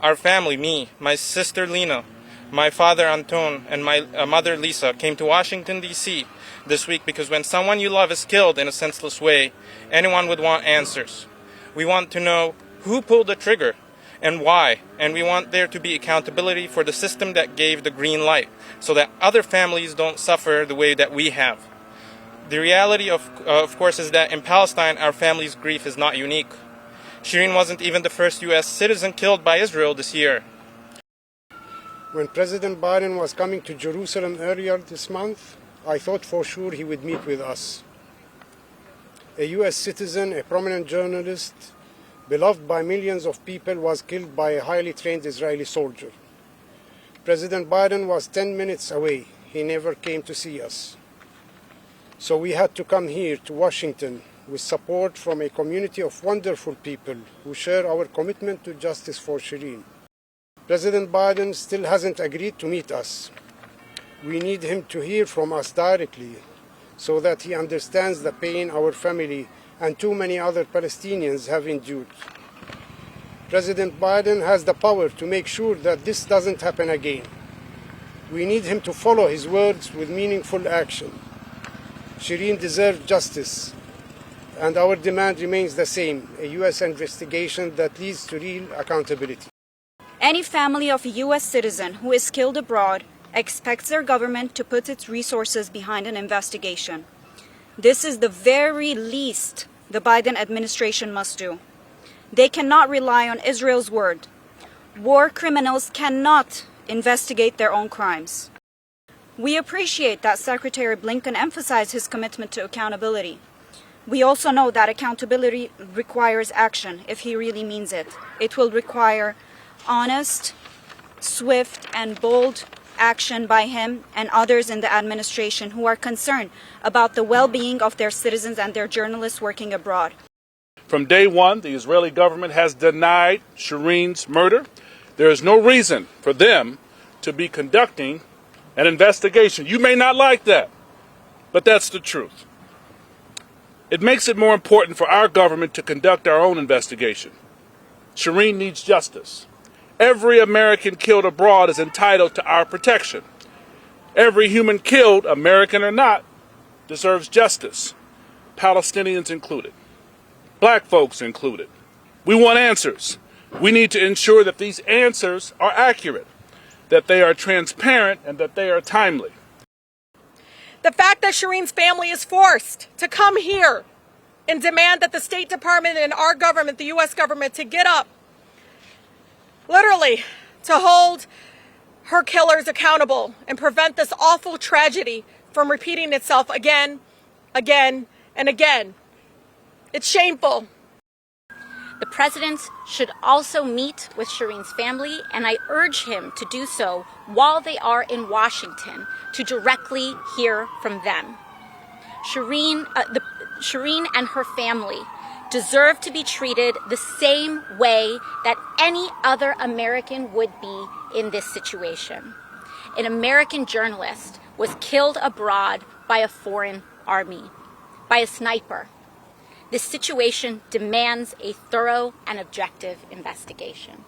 our family, me, my sister Lena, my father Anton, and my mother Lisa came to Washington, D.C. this week because when someone you love is killed in a senseless way, anyone would want answers. We want to know who pulled the trigger and why, and we want there to be accountability for the system that gave the green light so that other families don't suffer the way that we have. The reality, of course, is that in Palestine, our family's grief is not unique. Shireen wasn't even the first U.S. citizen killed by Israel this year. When President Biden was coming to Jerusalem earlier this month, I thought for sure he would meet with us. A U.S. citizen, a prominent journalist, beloved by millions of people, was killed by a highly trained Israeli soldier. President Biden was 10 minutes away. He never came to see us. So we had to come here to Washington with support from a community of wonderful people who share our commitment to justice for Shireen. President Biden still hasn't agreed to meet us. We need him to hear from us directly so that he understands the pain our family and too many other Palestinians have endured. President Biden has the power to make sure that this doesn't happen again. We need him to follow his words with meaningful action. Shireen deserves justice, and our demand remains the same, a U.S. investigation that leads to real accountability. Any family of a U.S. citizen who is killed abroad expects their government to put its resources behind an investigation. This is the very least the Biden administration must do. They cannot rely on Israel's word. War criminals cannot investigate their own crimes. We appreciate that Secretary Blinken emphasized his commitment to accountability. We also know that accountability requires action if he really means it. It will require honest, swift, and bold action by him and others in the administration who are concerned about the well-being of their citizens and their journalists working abroad. From day one, the Israeli government has denied Shireen's murder. There is no reason for them to be conducting an investigation. You may not like that, but that's the truth. It makes it more important for our government to conduct our own investigation. Shireen needs justice. Every American killed abroad is entitled to our protection. Every human killed, American or not, deserves justice, Palestinians included, black folks included. We want answers. We need to ensure that these answers are accurate, that they are transparent, and that they are timely. The fact that Shireen's family is forced to come here and demand that the State Department and our government, the U.S. government, to get up, literally, to hold her killers accountable and prevent this awful tragedy from repeating itself again, again, and again. It's shameful. The president should also meet with Shireen's family, and I urge him to do so while they are in Washington to directly hear from them. Shireen and her family deserve to be treated the same way that any other American would be in this situation. An American journalist was killed abroad by a foreign army, by a sniper. This situation demands a thorough and objective investigation.